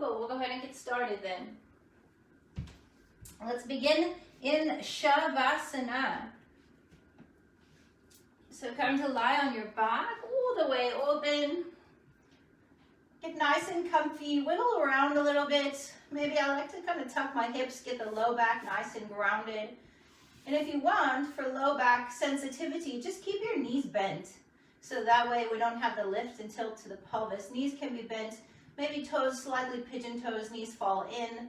Cool, we'll go ahead and get started then. Let's begin in Shavasana. So come to lie on your back, all the way open. Get nice and comfy, wiggle around a little bit. Maybe I like to kind of tuck my hips, get the low back nice and grounded. And if you want, for low back sensitivity, just keep your knees bent. So that way we don't have the lift and tilt to the pelvis. Knees can be bent, maybe toes slightly pigeon toes, knees fall in.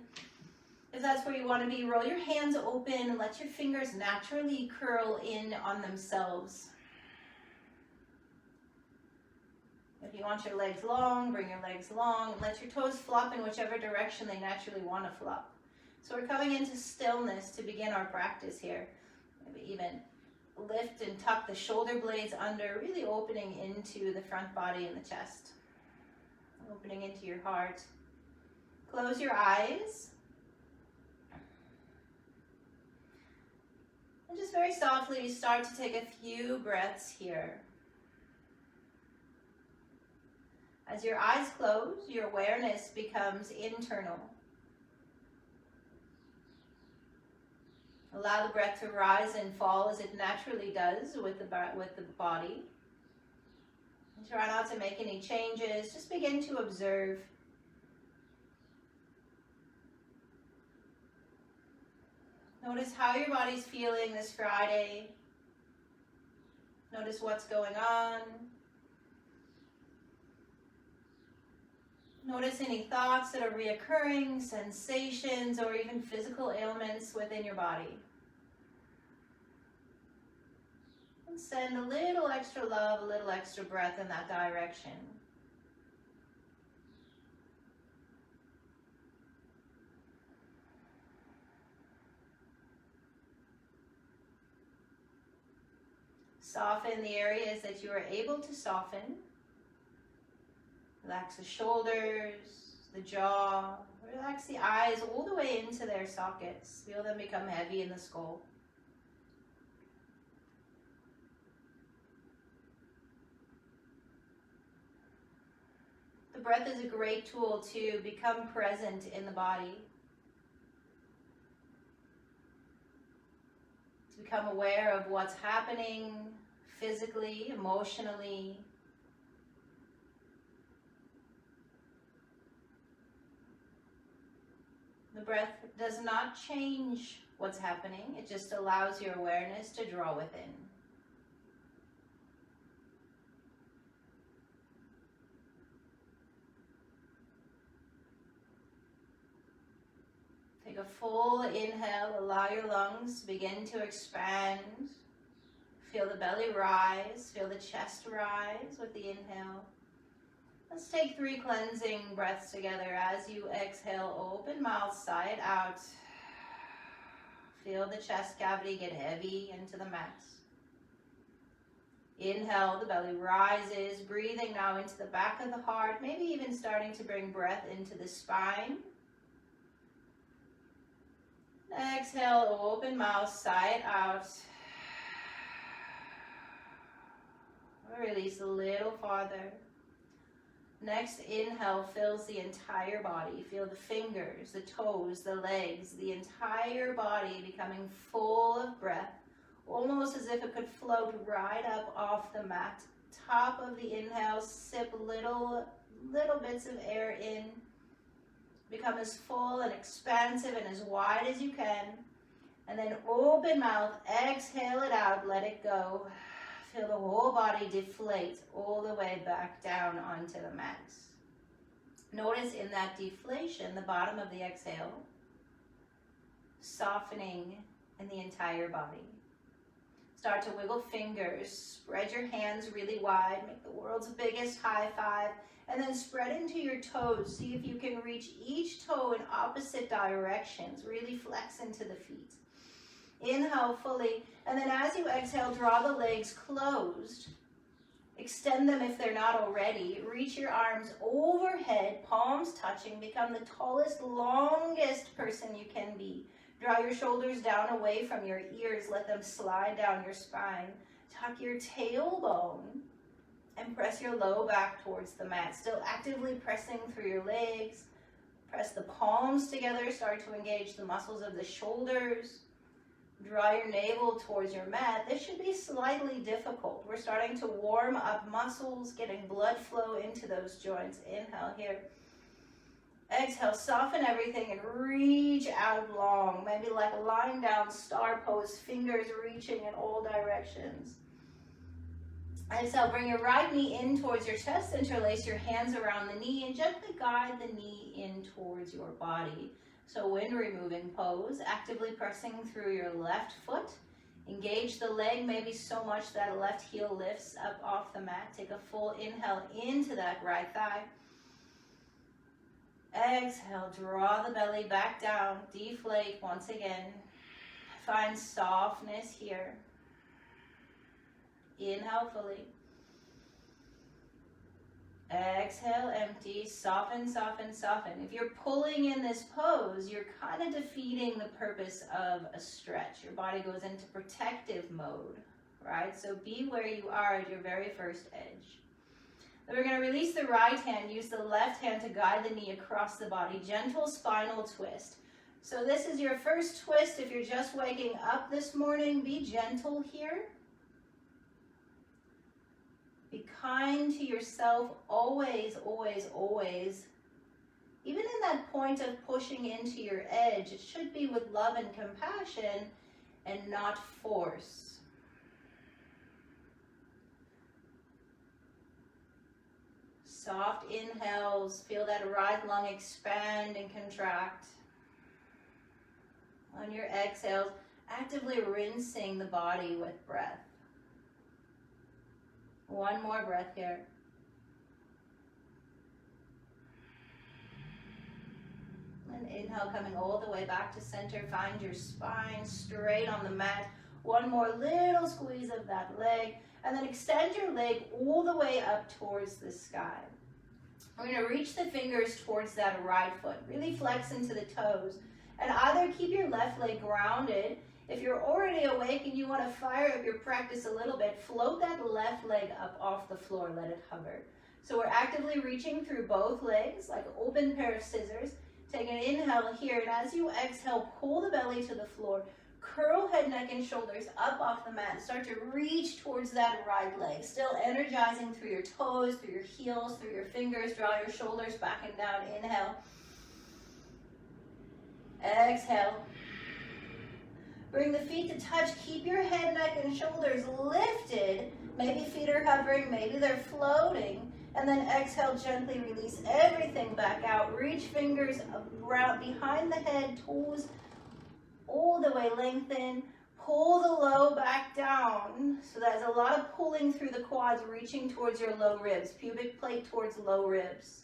If that's where you want to be, roll your hands open and let your fingers naturally curl in on themselves. If you want your legs long, bring your legs long, and let your toes flop in whichever direction they naturally want to flop. So we're coming into stillness to begin our practice here. Maybe even lift and tuck the shoulder blades under, really opening into the front body and the chest. Opening into your heart. Close your eyes. And just very softly start to take a few breaths here. As your eyes close, your awareness becomes internal. Allow the breath to rise and fall as it naturally does with the body. And try not to make any changes. Just begin to observe. Notice how your body's feeling this Friday. Notice what's going on. Notice any thoughts that are reoccurring, sensations, or even physical ailments within your body. And send a little extra love, a little extra breath in that direction. Soften the areas that you are able to soften. Relax the shoulders, the jaw, relax the eyes all the way into their sockets. Feel them become heavy in the skull. The breath is a great tool to become present in the body. To become aware of what's happening physically, emotionally. The breath does not change what's happening. It just allows your awareness to draw within. Take a full inhale. Allow your lungs to begin to expand. Feel the belly rise. Feel the chest rise with the inhale. Let's take 3 cleansing breaths together. As you exhale, open mouth, sigh it out. Feel the chest cavity get heavy into the mat. Inhale, the belly rises, breathing now into the back of the heart, maybe even starting to bring breath into the spine. Exhale, open mouth, sigh it out. Release a little farther. Next inhale fills the entire body. Feel the fingers, the toes, the legs, the entire body becoming full of breath, almost as if it could float right up off the mat. Top of the inhale, sip little bits of air in. Become as full and expansive and as wide as you can. And then open mouth, exhale it out, let it go. Feel the whole body deflate all the way back down onto the mat. Notice in that deflation, the bottom of the exhale, softening in the entire body. Start to wiggle fingers, spread your hands really wide, make the world's biggest high five, and then spread into your toes. See if you can reach each toe in opposite directions. Really flex into the feet. Inhale fully, and then as you exhale, draw the legs closed. Extend them if they're not already. Reach your arms overhead, palms touching. Become the tallest, longest person you can be. Draw your shoulders down away from your ears. Let them slide down your spine. Tuck your tailbone and press your low back towards the mat. Still actively pressing through your legs. Press the palms together, start to engage the muscles of the shoulders. Draw your navel towards your mat. This should be slightly difficult. We're starting to warm up muscles, getting blood flow into those joints. Inhale here. Exhale, soften everything and reach out long. Maybe like lying down, star pose, fingers reaching in all directions. Exhale, bring your right knee in towards your chest, interlace your hands around the knee, and gently guide the knee in towards your body. So wind removing pose, actively pressing through your left foot. Engage the leg, maybe so much that left heel lifts up off the mat. Take a full inhale into that right thigh. Exhale, draw the belly back down, deflate once again. Find softness here. Inhale fully. Exhale, empty, soften, soften, soften. If you're pulling in this pose, you're kind of defeating the purpose of a stretch. Your body goes into protective mode, right? So be where you are at your very first edge. Then we're going to release the right hand, use the left hand to guide the knee across the body. Gentle spinal twist. So this is your first twist. If you're just waking up this morning, be gentle here. Be kind to yourself always, always, always. Even in that point of pushing into your edge, it should be with love and compassion and not force. Soft inhales, feel that right lung expand and contract. On your exhales, actively rinsing the body with breath. One more breath here. And inhale, coming all the way back to center. Find your spine straight on the mat. One more little squeeze of that leg. And then extend your leg all the way up towards the sky. We're going to reach the fingers towards that right foot. Really flex into the toes. And either keep your left leg grounded. If you're already awake and you want to fire up your practice a little bit, float that left leg up off the floor, let it hover. So we're actively reaching through both legs like an open pair of scissors. Take an inhale here, and as you exhale, pull the belly to the floor. Curl head, neck, and shoulders up off the mat. Start to reach towards that right leg. Still energizing through your toes, through your heels, through your fingers. Draw your shoulders back and down. Inhale. Exhale. Bring the feet to touch. Keep your head, neck, and shoulders lifted. Maybe feet are hovering, maybe they're floating. And then exhale, gently release everything back out. Reach fingers around behind the head, toes all the way lengthen. Pull the low back down. So there's a lot of pulling through the quads, reaching towards your low ribs. Pubic plate towards low ribs.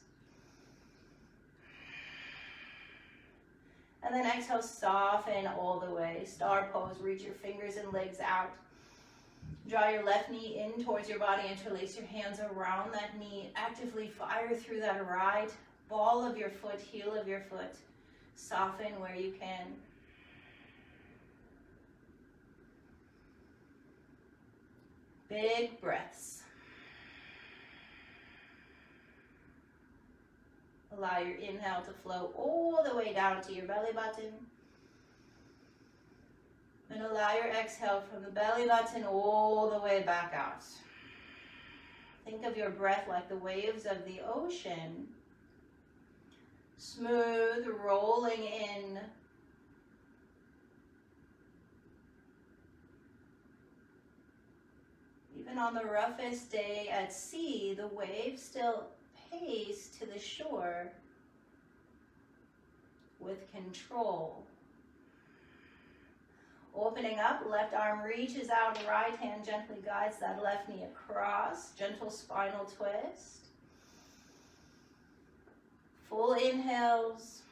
And then exhale, soften all the way. Star pose, reach your fingers and legs out. Draw your left knee in towards your body, interlace your hands around that knee. Actively fire through that right ball of your foot, heel of your foot. Soften where you can. Big breaths. Allow your inhale to flow all the way down to your belly button. And allow your exhale from the belly button all the way back out. Think of your breath like the waves of the ocean. Smooth, rolling in. Even on the roughest day at sea, the waves still pace to the shore with control. Opening up, left arm reaches out, right hand gently guides that left knee across. Gentle spinal twist. Full inhales.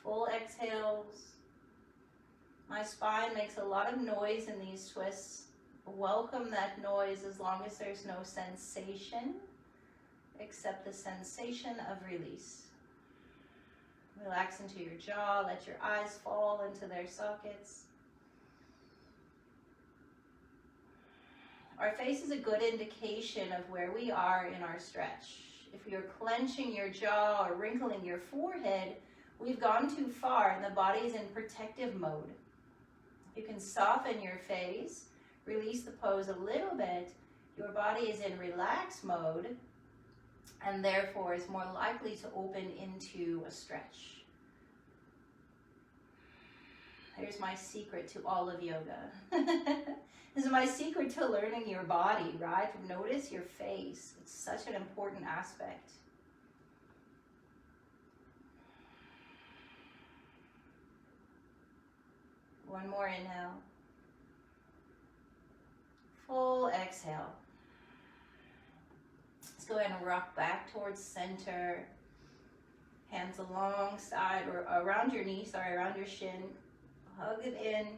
Full exhales. My spine makes a lot of noise in these twists. Welcome that noise as long as there's no sensation. Accept the sensation of release. Relax into your jaw, let your eyes fall into their sockets. Our face is a good indication of where we are in our stretch. If you're clenching your jaw or wrinkling your forehead, we've gone too far and the body's in protective mode. You can soften your face, release the pose a little bit. Your body is in relaxed mode and therefore is more likely to open into a stretch. Here's my secret to all of yoga. This is my secret to learning your body, right? Notice your face. It's such an important aspect. One more inhale. Full exhale. Let's go ahead and rock back towards center. Hands alongside or around your knee, around your shin. Hug it in.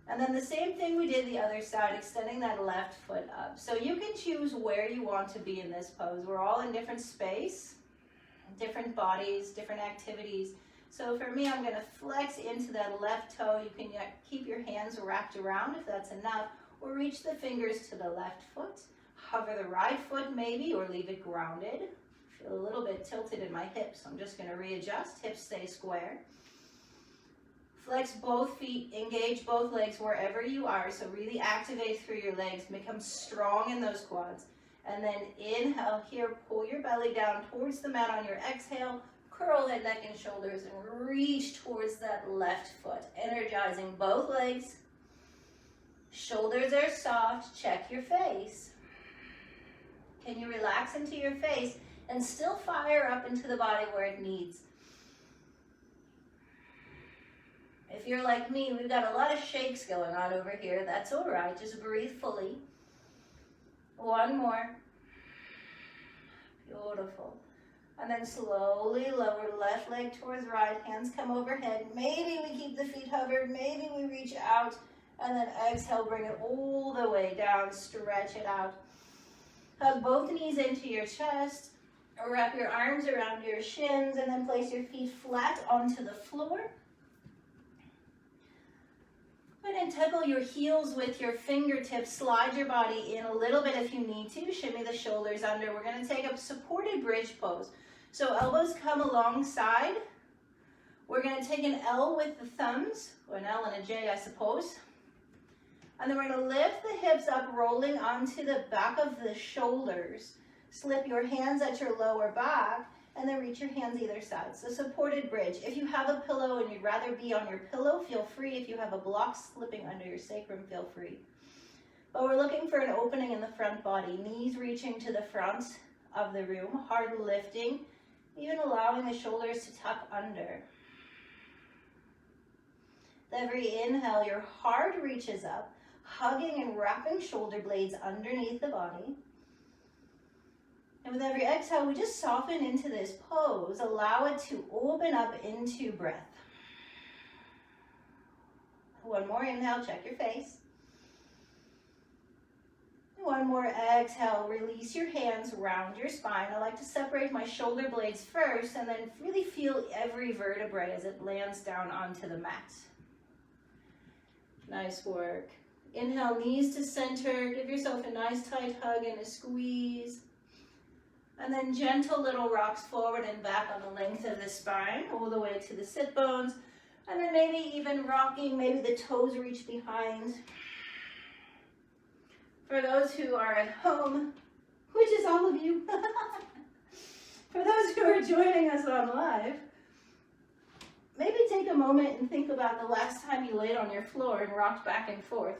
And then the same thing we did the other side, extending that left foot up. So you can choose where you want to be in this pose. We're all in different space, different bodies, different activities. So for me, I'm going to flex into that left toe. You can keep your hands wrapped around if that's enough, or reach the fingers to the left foot. Hover the right foot maybe, or leave it grounded. Feel a little bit tilted in my hips, so I'm just going to readjust. Hips stay square. Flex both feet, engage both legs wherever you are. So really activate through your legs, become strong in those quads. And then inhale here, pull your belly down towards the mat on your exhale. Curl that neck and shoulders and reach towards that left foot. Energizing both legs. Shoulders are soft. Check your face. Can you relax into your face and still fire up into the body where it needs? If you're like me, we've got a lot of shakes going on over here. That's all right. Just breathe fully. One more. Beautiful. And then slowly lower left leg towards right. Hands come overhead. Maybe we keep the feet hovered. Maybe we reach out. And then exhale, bring it all the way down. Stretch it out. Hug both knees into your chest. Wrap your arms around your shins. And then place your feet flat onto the floor. And then tuckle your heels with your fingertips. Slide your body in a little bit if you need to. Shimmy the shoulders under. We're going to take up supported bridge pose. So elbows come alongside. We're going to take an L with the thumbs, or an L and a J, I suppose. And then we're going to lift the hips up, rolling onto the back of the shoulders. Slip your hands at your lower back. And then reach your hands either side. So supported bridge. If you have a pillow and you'd rather be on your pillow, feel free. If you have a block slipping under your sacrum, feel free. But we're looking for an opening in the front body. Knees reaching to the front of the room. Heart lifting. Even allowing the shoulders to tuck under. With every inhale, your heart reaches up, hugging and wrapping shoulder blades underneath the body. And with every exhale, we just soften into this pose. Allow it to open up into breath. One more inhale, check your face. One more exhale, release your hands, round your spine. I like to separate my shoulder blades first and then really feel every vertebrae as it lands down onto the mat. Nice work. Inhale, knees to center. Give yourself a nice tight hug and a squeeze. And then gentle little rocks forward and back on the length of the spine, all the way to the sit bones. And then maybe even rocking, maybe the toes reach behind. For those who are at home, which is all of you, for those who are joining us on live, maybe take a moment and think about the last time you laid on your floor and rocked back and forth.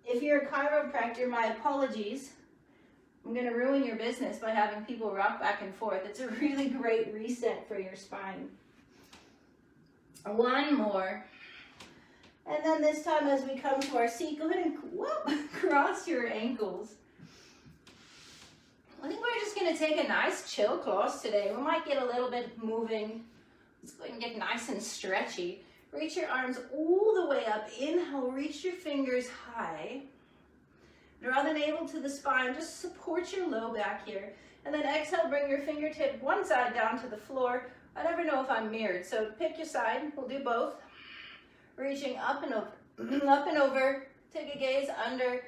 If you're a chiropractor, my apologies. I'm going to ruin your business by having people rock back and forth. It's a really great reset for your spine. One more. And then this time as we come to our seat, go ahead and cross your ankles. I think we're just going to take a nice chill class today. We might get a little bit moving. Let's go ahead and get nice and stretchy. Reach your arms all the way up. Inhale, reach your fingers high. Draw the navel to the spine, just support your low back here. And then exhale, bring your fingertip one side down to the floor. I never know if I'm mirrored, so pick your side. We'll do both. Reaching up and over, up and over. Take a gaze under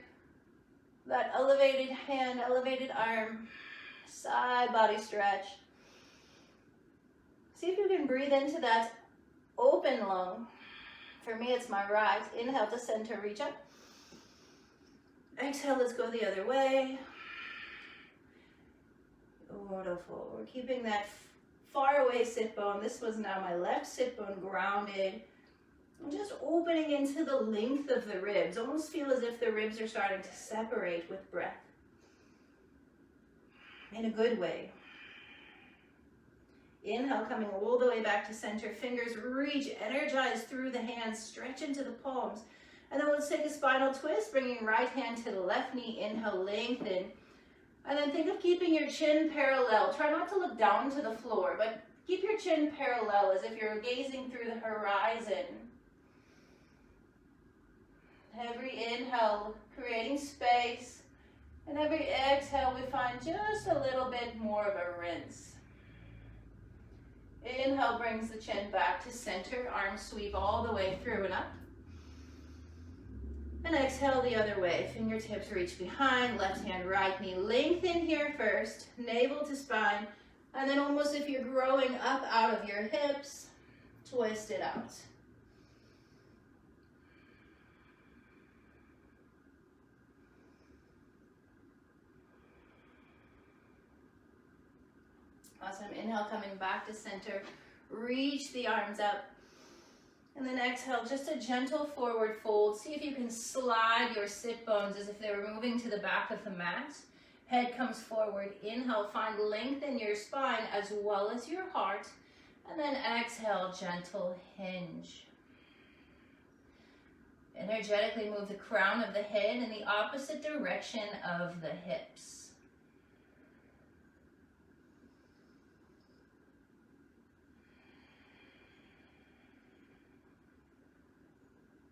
that elevated hand, elevated arm. Side body stretch. See if you can breathe into that open lung. For me, it's my right. Inhale to center, reach up. Exhale, let's go the other way. Beautiful. We're keeping that far away sit bone. This was now my left sit bone grounded. I'm just opening into the length of the ribs. Almost feel as if the ribs are starting to separate with breath. In a good way. Inhale, coming all the way back to center. Fingers reach, energize through the hands, stretch into the palms. And then let's take a spinal twist, bringing right hand to the left knee. Inhale, lengthen. And then think of keeping your chin parallel. Try not to look down to the floor, but keep your chin parallel as if you're gazing through the horizon. Every inhale, creating space. And every exhale, we find just a little bit more of a rinse. Inhale brings the chin back to center. Arms sweep all the way through and up. And exhale the other way. Fingertips reach behind. Left hand, right knee. Lengthen here first. Navel to spine. And then almost if you're growing up out of your hips, twist it out. Awesome. Inhale, coming back to center. Reach the arms up. And then exhale, just a gentle forward fold. See if you can slide your sit bones as if they were moving to the back of the mat. Head comes forward. Inhale, find length in your spine as well as your heart. And then exhale, gentle hinge. Energetically move the crown of the head in the opposite direction of the hips.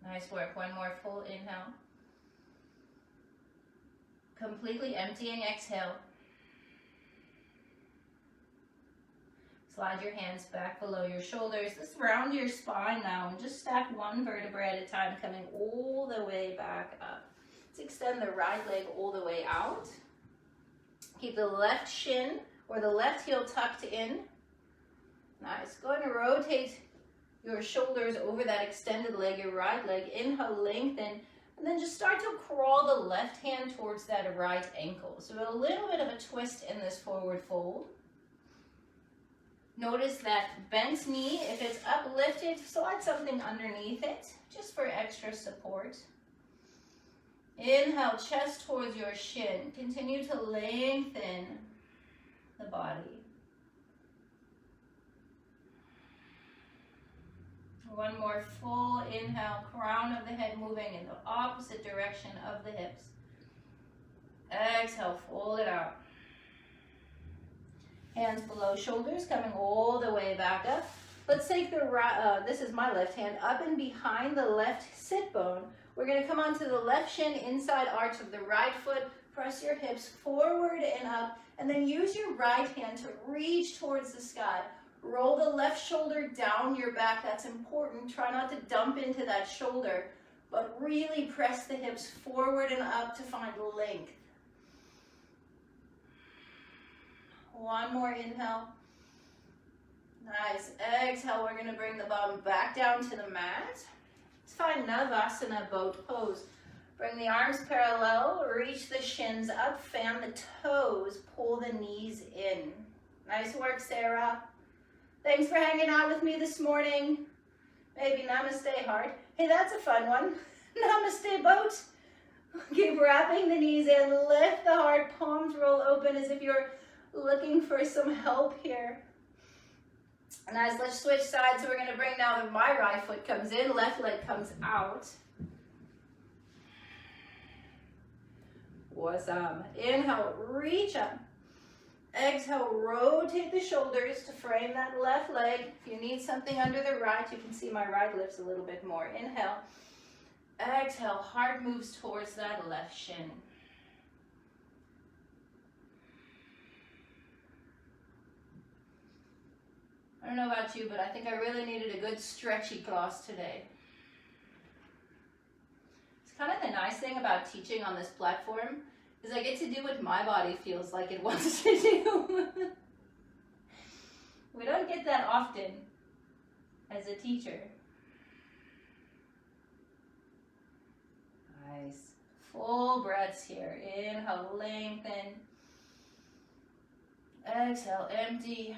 Nice work. One more full inhale. Completely emptying exhale. Slide your hands back below your shoulders. Let's round your spine now and just stack one vertebra at a time, coming all the way back up. Let's extend the right leg all the way out. Keep the left shin or the left heel tucked in. Nice. Go ahead and rotate your shoulders over that extended leg, your right leg. Inhale, lengthen, and then just start to crawl the left hand towards that right ankle. So a little bit of a twist in this forward fold. Notice that bent knee, if it's uplifted, slide something underneath it, just for extra support. Inhale, chest towards your shin. Continue to lengthen the body. One more full inhale, crown of the head moving in the opposite direction of the hips. Exhale, fold it out. Hands below shoulders, coming all the way back up. Let's take the right, this is my left hand, up and behind the left sit bone. We're going to come onto the left shin, inside arch of the right foot. Press your hips forward and up, and then use your right hand to reach towards the sky. Roll the left shoulder down your back. That's important. Try not to dump into that shoulder, but really press the hips forward and up to find length. One more inhale. Nice. Exhale, we're going to bring the bum back down to the mat. Let's find Navasana, boat pose. Bring the arms parallel, reach the shins up, fan the toes, pull the knees in. Nice work, Sarah. Thanks for hanging out with me this morning. Maybe namaste, heart. Hey, that's a fun one. Namaste, boat. Keep wrapping the knees in, lift the heart, palms roll open as if you're looking for some help here. Nice, let's switch sides. So we're going to bring now that my right foot comes in, left leg comes out. Awesome. Inhale, reach up. Exhale, rotate the shoulders to frame that left leg. If you need something under the right, you can see my right lips a little bit more. Inhale. Exhale, heart moves towards that left shin. I don't know about you, but I think I really needed a good stretchy class today. It's kind of the nice thing about teaching on this platform because I get to do what my body feels like it wants to do. We don't get that often as a teacher. Nice. Full breaths here. Inhale, lengthen. Exhale, empty.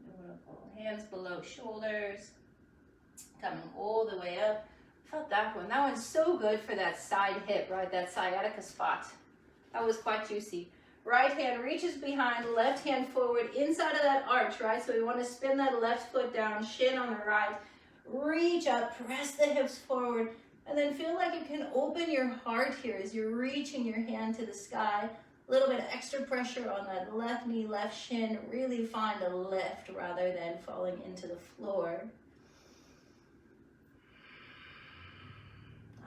Beautiful. Hands below shoulders. Coming all the way up. Felt that one. That one's so good for that side hip, right? That sciatica spot. That was quite juicy. Right hand reaches behind, left hand forward inside of that arch, right? So we want to spin that left foot down, shin on the right. Reach up, press the hips forward, and then feel like you can open your heart here as you're reaching your hand to the sky. A little bit of extra pressure on that left knee, left shin. Really find a lift rather than falling into the floor.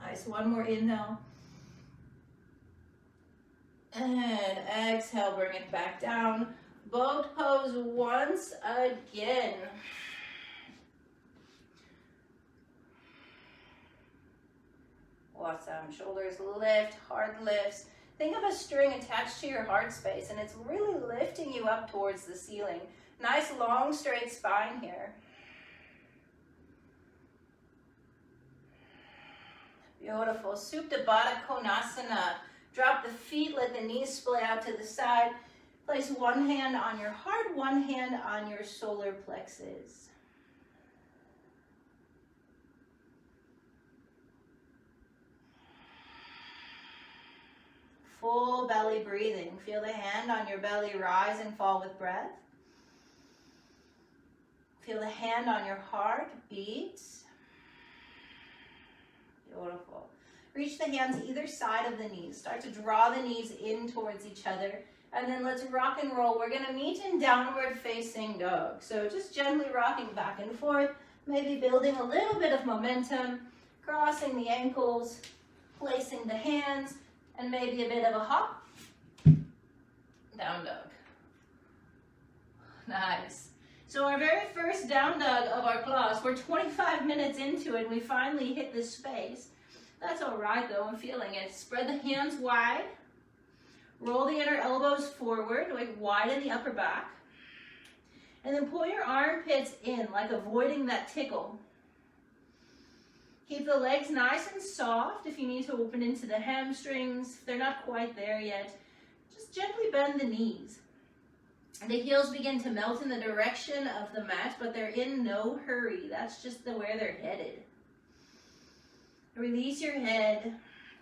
Nice, one more inhale. And exhale, bring it back down. Boat pose once again. Awesome, shoulders lift, heart lifts. Think of a string attached to your heart space and it's really lifting you up towards the ceiling. Nice long straight spine here. Beautiful. Supta Baddha Konasana. Drop the feet, let the knees splay out to the side. Place one hand on your heart, one hand on your solar plexus. Full belly breathing. Feel the hand on your belly rise and fall with breath. Feel the hand on your heart beat. Beautiful. Reach the hands either side of the knees. Start to draw the knees in towards each other. And then let's rock and roll. We're going to meet in downward facing dog. So just gently rocking back and forth. Maybe building a little bit of momentum. Crossing the ankles. Placing the hands. And maybe a bit of a hop. Down dog. Nice. So our very first down dog of our class, we're 25 minutes into it. We finally hit this space. That's all right though, I'm feeling it. Spread the hands wide. Roll the inner elbows forward, like widen the upper back. And then pull your armpits in, like avoiding that tickle. Keep the legs nice and soft. If you need to open into the hamstrings, if they're not quite there yet, just gently bend the knees. The heels begin to melt in the direction of the mat, but they're in no hurry. That's just where they're headed. Release your head.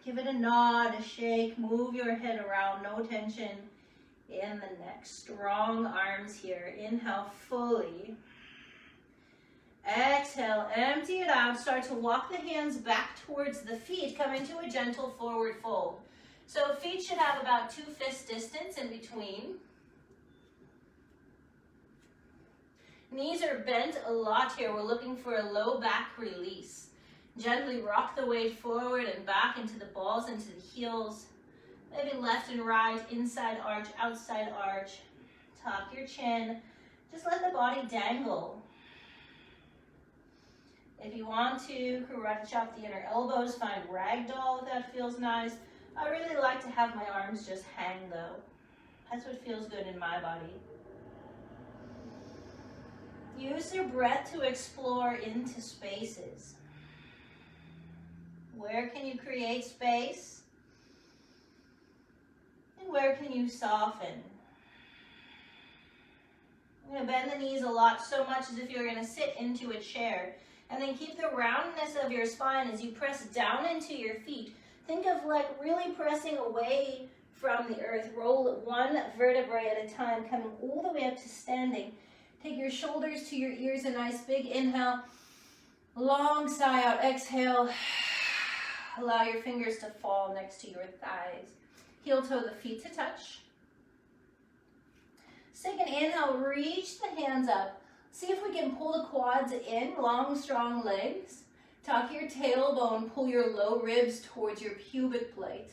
Give it a nod, a shake. Move your head around. No tension in the neck. Strong arms here. Inhale fully. Exhale. Empty it out. Start to walk the hands back towards the feet. Come into a gentle forward fold. So feet should have about 2 fist distance in between. Knees are bent a lot here. We're looking for a low back release. Gently rock the weight forward and back into the balls, into the heels. Maybe left and right, inside arch, outside arch. Tuck your chin. Just let the body dangle. If you want to, karate chop the inner elbows. Find ragdoll if that feels nice. I really like to have my arms just hang though. That's what feels good in my body. Use your breath to explore into spaces. Where can you create space? And where can you soften? I'm going to bend the knees a lot, so much as if you're going to sit into a chair. And then keep the roundness of your spine as you press down into your feet. Think of like really pressing away from the earth. Roll one vertebrae at a time, coming all the way up to standing. Take your shoulders to your ears, a nice big inhale. Long sigh out, exhale. Allow your fingers to fall next to your thighs. Heel toe the feet to touch. Second inhale, reach the hands up. See if we can pull the quads in, long, strong legs. Tuck your tailbone, pull your low ribs towards your pubic plate.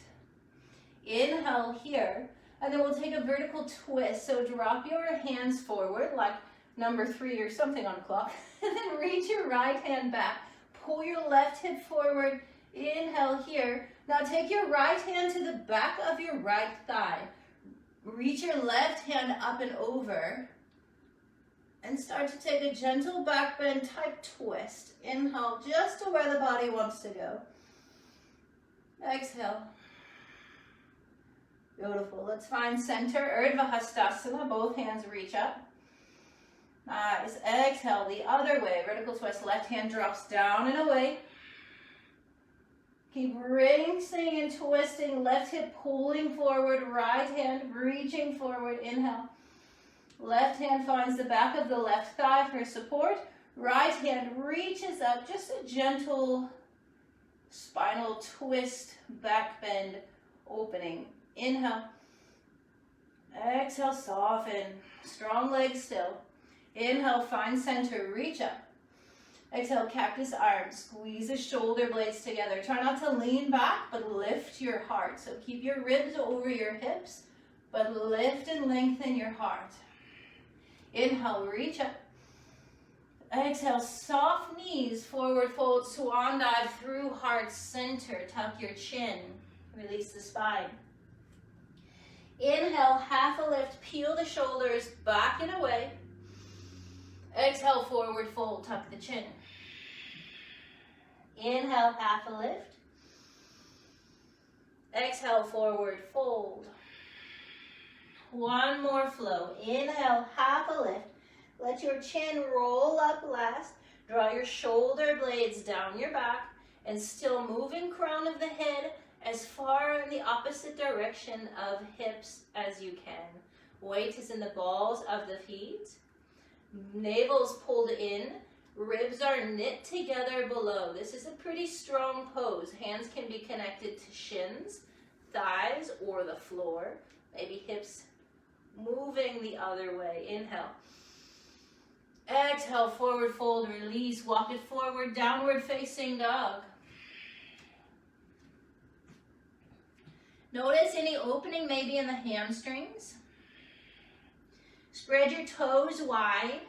Inhale here, and then we'll take a vertical twist. So drop your hands forward, like number 3 or something on the clock. And then reach your right hand back. Pull your left hip forward. Inhale here. Now take your right hand to the back of your right thigh. Reach your left hand up and over. And start to take a gentle back bend type twist. Inhale just to where the body wants to go. Exhale. Beautiful. Let's find center. Urdhva Hastasana. Both hands reach up. Nice. Exhale the other way. Vertical twist. Left hand drops down and away. Keep rinsing and twisting. Left hip pulling forward. Right hand reaching forward. Inhale. Left hand finds the back of the left thigh for support. Right hand reaches up. Just a gentle spinal twist, back bend, opening. Inhale. Exhale, soften. Strong legs still. Inhale, find center, reach up. Exhale, cactus arms. Squeeze the shoulder blades together. Try not to lean back, but lift your heart. So keep your ribs over your hips, but lift and lengthen your heart. Inhale, reach up. Exhale, soft knees, forward fold, swan dive through heart center. Tuck your chin, release the spine. Inhale, half a lift, peel the shoulders back and away. Exhale, forward fold, tuck the chin. Inhale, half a lift. Exhale, forward fold. One more flow. Inhale, half a lift. Let your chin roll up last. Draw your shoulder blades down your back and still moving crown of the head as far in the opposite direction of hips as you can. Weight is in the balls of the feet. Navel's pulled in. Ribs are knit together below. This is a pretty strong pose. Hands can be connected to shins, thighs, or the floor. Maybe hips moving the other way. Inhale. Exhale, forward fold, release. Walk it forward, downward facing dog. Notice any opening maybe in the hamstrings. Spread your toes wide.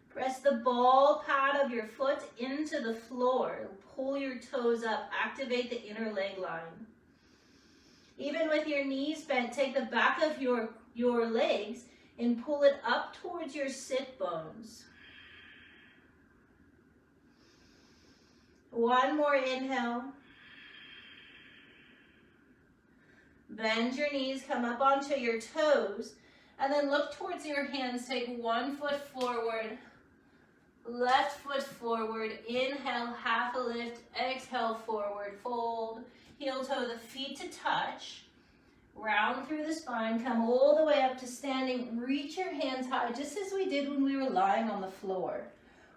Press the ball pad of your foot into the floor. Pull your toes up. Activate the inner leg line. Even with your knees bent, take the back of your legs and pull it up towards your sit bones. One more inhale. Bend your knees, come up onto your toes, and then look towards your hands. Take one foot forward, left foot forward. Inhale, half a lift. Exhale, forward fold. Heel toe the feet to touch. Round through the spine, come all the way up to standing. Reach your hands high, just as we did when we were lying on the floor.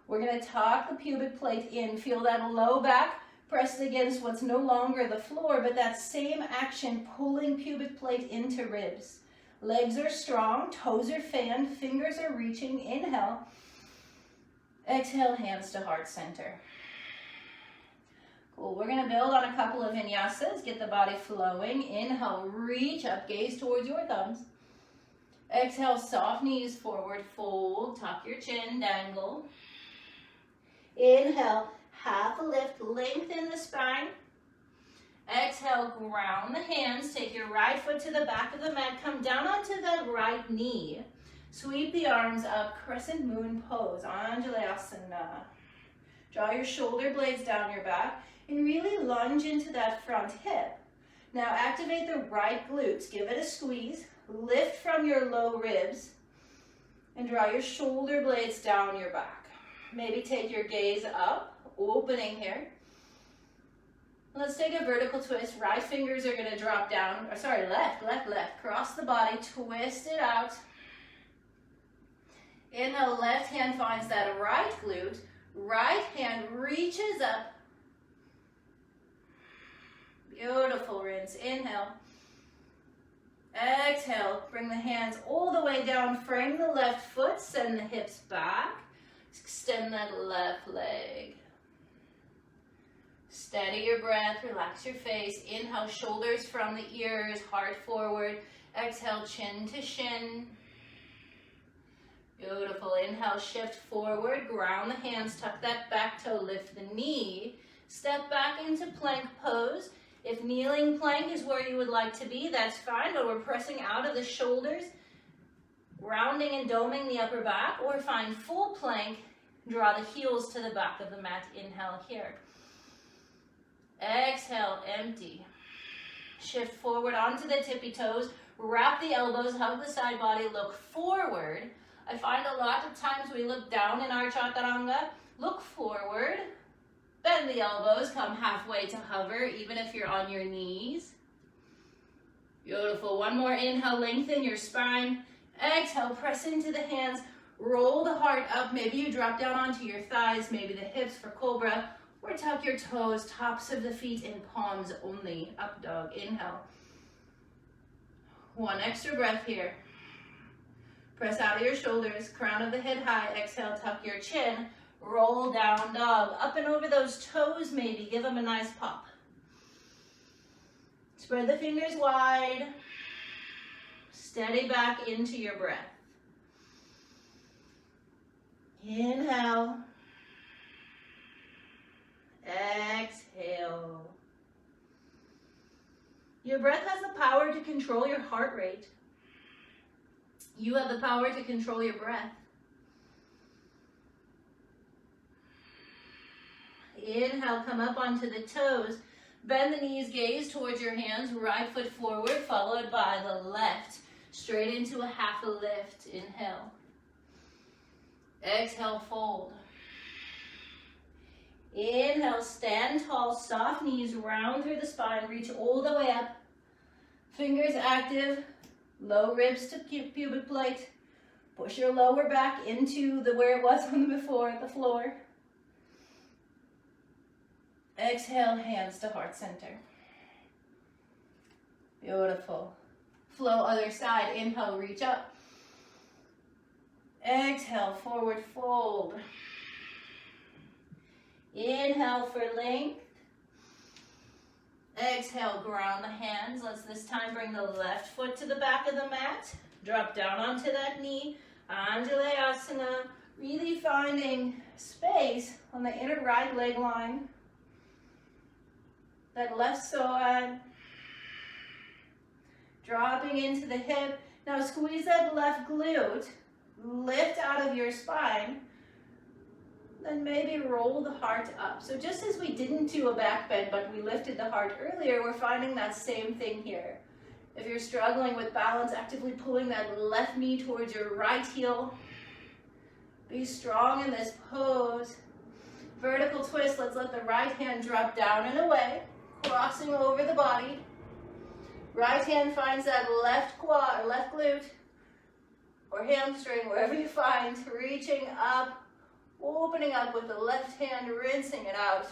We're going to tuck the pubic plate in. Feel that low back pressed against what's no longer the floor, but that same action, pulling pubic plate into ribs. Legs are strong, toes are fanned, fingers are reaching. Inhale. Exhale, hands to heart center. Cool. We're going to build on a couple of vinyasas. Get the body flowing. Inhale, reach up, gaze towards your thumbs. Exhale, soft knees forward, fold, tuck your chin, dangle. Inhale, half a lift, lengthen the spine. Exhale, ground the hands. Take your right foot to the back of the mat. Come down onto that right knee. Sweep the arms up, crescent moon pose, Anjalayasana. Draw your shoulder blades down your back and really lunge into that front hip. Now activate the right glutes. Give it a squeeze. Lift from your low ribs and draw your shoulder blades down your back. Maybe take your gaze up, opening here. Let's take a vertical twist. Right fingers are going to drop down. Or sorry, left. Cross the body, twist it out. Inhale, left hand finds that right glute. Right hand reaches up. Beautiful, rinse. Inhale. Exhale, bring the hands all the way down. Frame the left foot, send the hips back. Extend that left leg. Steady your breath, relax your face. Inhale, shoulders from the ears, heart forward. Exhale, chin to shin. Beautiful. Inhale, shift forward, ground the hands, tuck that back toe, lift the knee. Step back into plank pose. If kneeling plank is where you would like to be, that's fine, but we're pressing out of the shoulders, rounding and doming the upper back, or find full plank, draw the heels to the back of the mat. Inhale here. Exhale, empty. Shift forward onto the tippy toes, wrap the elbows, hug the side body, look forward. I find a lot of times we look down in our chaturanga, look forward, bend the elbows, come halfway to hover, even if you're on your knees. Beautiful. One more inhale, lengthen your spine. Exhale, press into the hands, roll the heart up. Maybe you drop down onto your thighs, maybe the hips for cobra, or tuck your toes, tops of the feet in palms only. Up dog, inhale. One extra breath here. Press out of your shoulders, crown of the head high. Exhale, tuck your chin. Roll down dog. Up and over those toes maybe. Give them a nice pop. Spread the fingers wide. Steady back into your breath. Inhale. Exhale. Your breath has the power to control your heart rate. You have the power to control your breath. Inhale, come up onto the toes. Bend the knees, gaze towards your hands. Right foot forward, followed by the left. Straight into a half a lift. Inhale. Exhale, fold. Inhale, stand tall, soft knees, round through the spine, reach all the way up. Fingers active, low ribs to pubic plate. Push your lower back into where it was from before, at the floor. Exhale, hands to heart center. Beautiful. Flow other side. Inhale, reach up. Exhale, forward fold. Inhale for length. Exhale, ground the hands. Let's this time bring the left foot to the back of the mat. Drop down onto that knee. Anjalayasana. Really finding space on the inner right leg line. That left side. Dropping into the hip. Now squeeze that left glute. Lift out of your spine. Then maybe roll the heart up. So just as we didn't do a back bend, but we lifted the heart earlier, we're finding that same thing here. If you're struggling with balance, actively pulling that left knee towards your right heel. Be strong in this pose. Vertical twist, let's let the right hand drop down and away, crossing over the body. Right hand finds that left quad, or left glute, or hamstring, wherever you find, reaching up, opening up with the left hand, rinsing it out.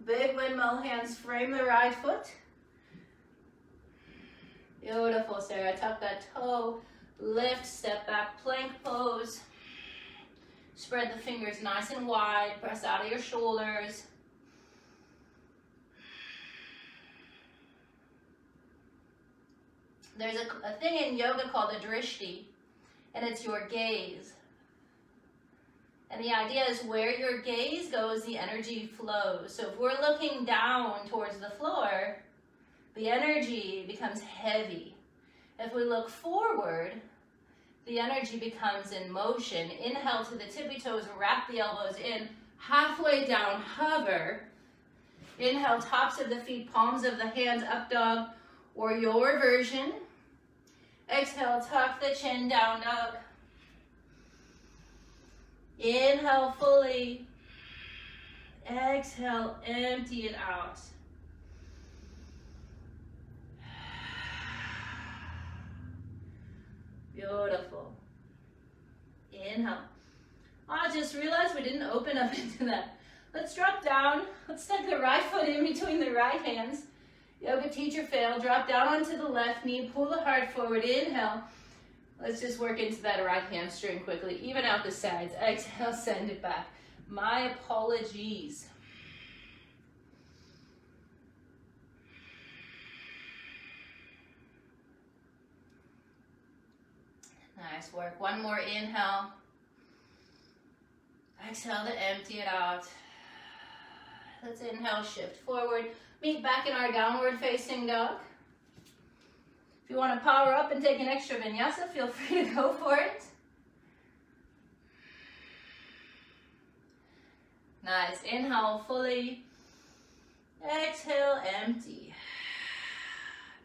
Big windmill hands, frame the right foot. Beautiful, Sarah. Tuck that toe, lift, step back, plank pose. Spread the fingers nice and wide, press out of your shoulders. There's a thing in yoga called a drishti, and it's your gaze. And the idea is where your gaze goes, the energy flows. So if we're looking down towards the floor, the energy becomes heavy. If we look forward, the energy becomes in motion. Inhale to the tippy toes, wrap the elbows in, halfway down, hover. Inhale, tops of the feet, palms of the hands, up dog, or your version. Exhale, tuck the chin, down dog. Inhale fully. Exhale, empty it out. Beautiful. Inhale. I just realized we didn't open up into that. Let's drop down. Let's tuck the right foot in between the right hands. Yoga teacher fail. Drop down onto the left knee. Pull the heart forward. Inhale. Let's just work into that right hamstring quickly. Even out the sides. Exhale, send it back. My apologies. Nice work. One more inhale. Exhale to empty it out. Let's inhale, shift forward. Meet back in our downward facing dog. If you want to power up and take an extra vinyasa, feel free to go for it. Nice. Inhale fully. Exhale, empty.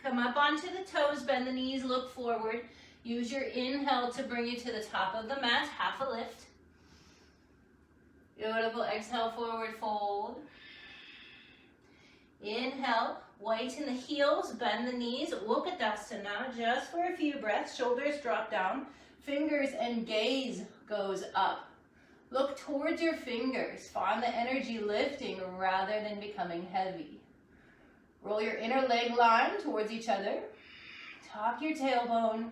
Come up onto the toes, bend the knees, look forward. Use your inhale to bring you to the top of the mat, half a lift. Beautiful. Exhale, forward fold. Inhale, weight in the heels, bend the knees, Utkatasana, just for a few breaths. Shoulders drop down, fingers and gaze goes up. Look towards your fingers. Find the energy lifting rather than becoming heavy. Roll your inner leg line towards each other. Tuck your tailbone.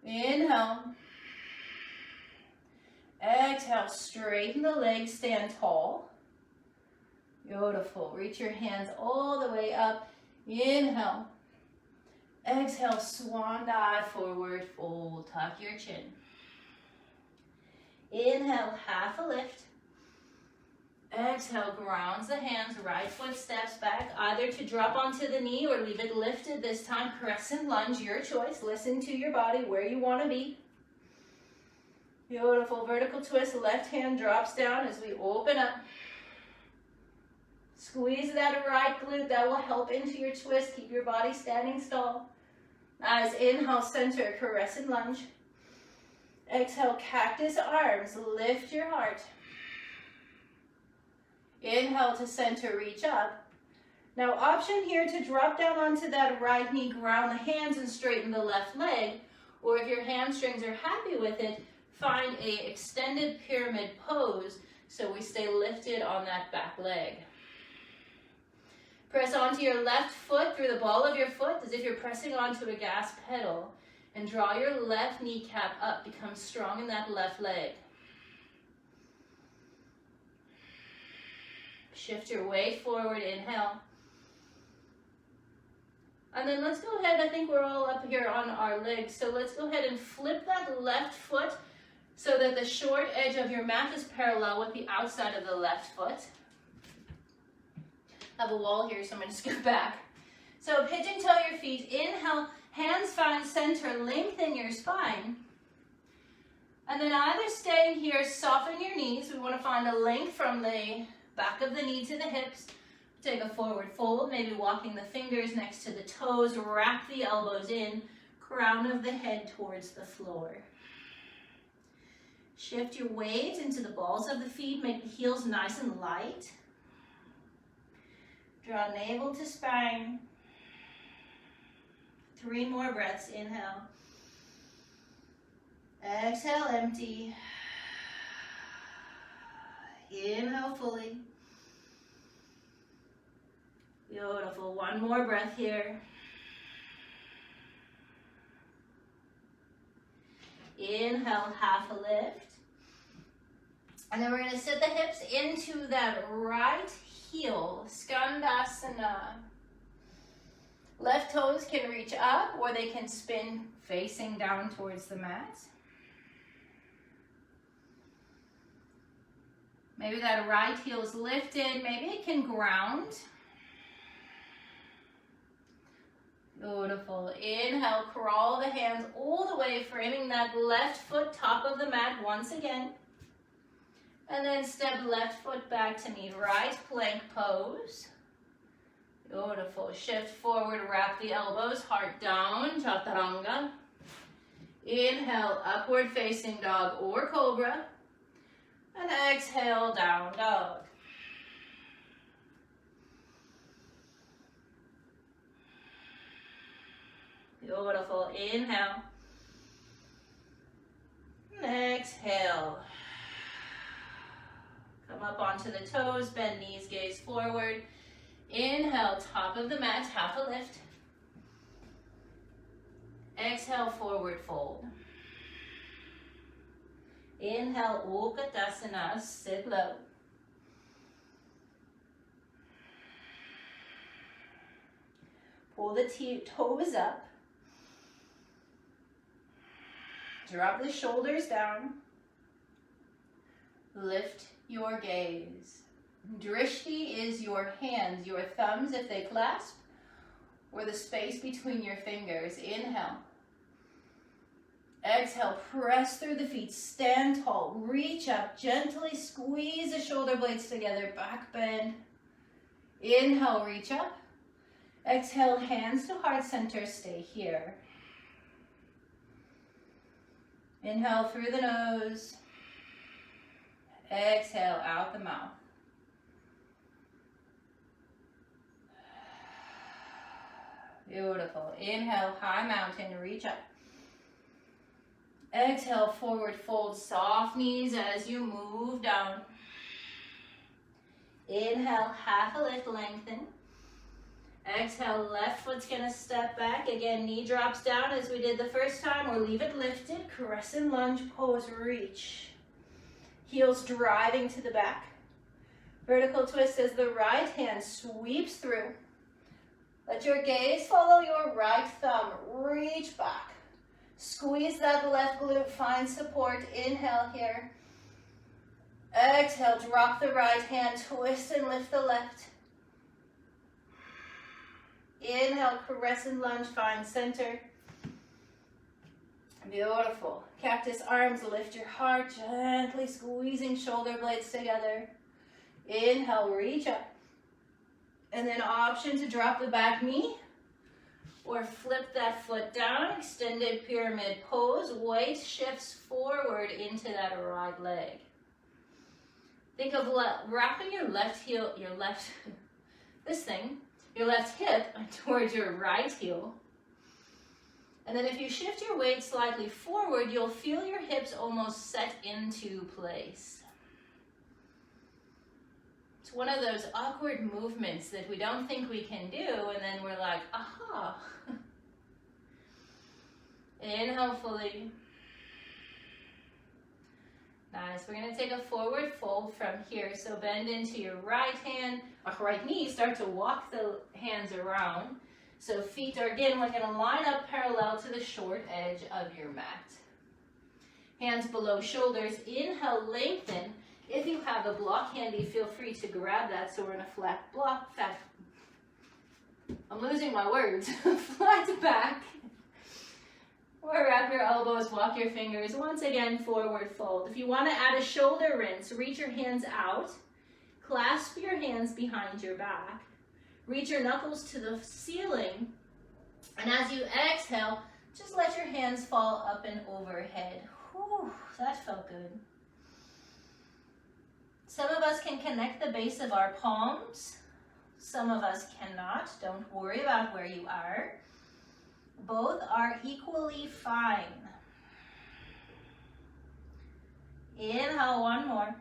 Inhale. Exhale, straighten the legs, stand tall. Beautiful. Reach your hands all the way up. Inhale. Exhale, swan dive, forward fold. Tuck your chin. Inhale, half a lift. Exhale, grounds the hands, right foot steps back, either to drop onto the knee or leave it lifted. This time, crescent lunge, your choice. Listen to your body, where you want to be. Beautiful. Vertical twist, left hand drops down as we open up. Squeeze that right glute, that will help into your twist. Keep your body standing tall. Nice. Inhale, center, crescent lunge. Exhale, cactus arms, lift your heart. Inhale to center, reach up. Now, option here to drop down onto that right knee, ground the hands and straighten the left leg. Or if your hamstrings are happy with it, find a extended pyramid pose so we stay lifted on that back leg. Press onto your left foot through the ball of your foot as if you're pressing onto a gas pedal. And draw your left kneecap up. Become strong in that left leg. Shift your weight forward. Inhale. And then let's go ahead. I think we're all up here on our legs. So let's go ahead and flip that left foot so that the short edge of your mat is parallel with the outside of the left foot. I have a wall here, so I'm going to scoot back. So pigeon toe your feet. Inhale. Hands find center, lengthen your spine. And then either staying here, soften your knees. We want to find a length from the back of the knee to the hips. Take a forward fold, maybe walking the fingers next to the toes. Wrap the elbows in, crown of the head towards the floor. Shift your weight into the balls of the feet. Make the heels nice and light. Draw navel to spine. 3 more breaths. Inhale. Exhale, empty. Inhale fully. Beautiful. 1 more breath here. Inhale, half a lift. And then we're going to sit the hips into that right heel, Skandasana. Left toes can reach up or they can spin facing down towards the mat. Maybe that right heel is lifted. Maybe it can ground. Beautiful. Inhale, crawl the hands all the way, framing that left foot top of the mat once again. And then step left foot back to meet right plank pose. Beautiful. Shift forward, wrap the elbows, heart down, chaturanga. Inhale, upward facing dog or cobra. And exhale, down dog. Beautiful. Inhale. And exhale. Come up onto the toes, bend knees, gaze forward. Inhale, top of the mat, half a lift. Exhale, forward fold. Inhale, Utkatasana, sit low. Pull the toes up. Drop the shoulders down. Lift your gaze. Drishti is your hands, your thumbs if they clasp, or the space between your fingers. Inhale. Exhale, press through the feet, stand tall, reach up, gently squeeze the shoulder blades together, back bend. Inhale, reach up. Exhale, hands to heart center, stay here. Inhale through the nose. Exhale out the mouth. Beautiful. Inhale, high mountain, reach up. Exhale, forward fold, soft knees as you move down. Inhale, half a lift, lengthen. Exhale, left foot's gonna step back. Again, knee drops down as we did the first time, or leave it lifted. Crescent lunge pose, reach. Heels driving to the back. Vertical twist as the right hand sweeps through. Let your gaze follow your right thumb. Reach back. Squeeze that left glute, find support. Inhale here. Exhale, drop the right hand, twist and lift the left. Inhale, crescent lunge, find center. Beautiful. Cactus arms, lift your heart, gently squeezing shoulder blades together. Inhale, reach up. And then option to drop the back knee or flip that foot down, extended pyramid pose. Weight shifts forward into that right leg. Think of wrapping your left heel, your left hip towards your right heel. And then if you shift your weight slightly forward, you'll feel your hips almost set into place. It's one of those awkward movements that we don't think we can do, and then we're like, aha. Inhale fully. Nice. We're going to take a forward fold from here. So bend into your right hand, or right knee. Start to walk the hands around. So feet are, again, we're going to line up parallel to the short edge of your mat. Hands below shoulders. Inhale, lengthen. If you have a block handy, feel free to grab that. So we're in a flat block. I'm losing my words. Flat back. Or wrap your elbows, walk your fingers. Once again, forward fold. If you want to add a shoulder rinse, reach your hands out. Clasp your hands behind your back. Reach your knuckles to the ceiling. And as you exhale, just let your hands fall up and overhead. Whew, that felt good. Some of us can connect the base of our palms. Some of us cannot. Don't worry about where you are. Both are equally fine. Inhale, one more.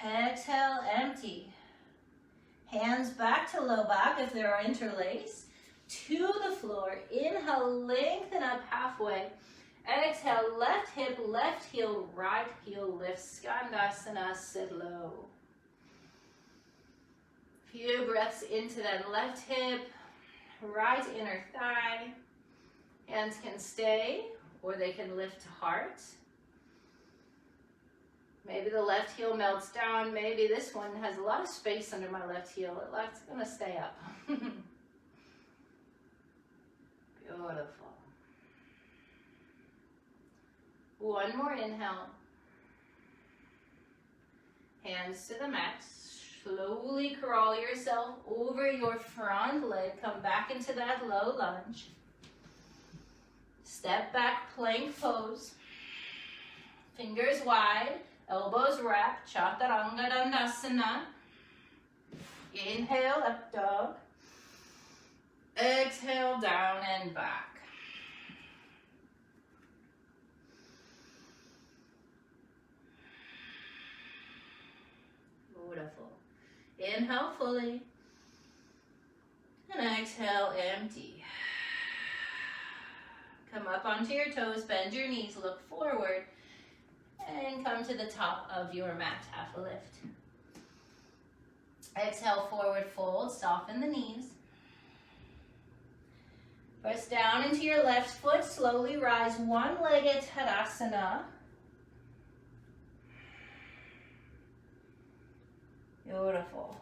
Exhale, empty. Hands back to low back if they are interlaced. To the floor. Inhale, lengthen up halfway. Exhale, left hip, left heel, right heel lifts. Skandasana, sit low. Few breaths into that left hip, right inner thigh. Hands can stay or they can lift to heart. Maybe the left heel melts down. Maybe this one has a lot of space under my left heel. It's going to stay up. Beautiful. One more inhale. Hands to the mat. Slowly crawl yourself over your front leg. Come back into that low lunge. Step back, plank pose. Fingers wide, elbows wrapped. Chaturanga Dandasana. Inhale, up dog. Exhale, down and back. Beautiful. Inhale fully, and exhale, empty. Come up onto your toes, bend your knees, look forward, and come to the top of your mat, half a lift. Exhale, forward fold, soften the knees. Press down into your left foot. Slowly rise one-legged Tadasana. Beautiful.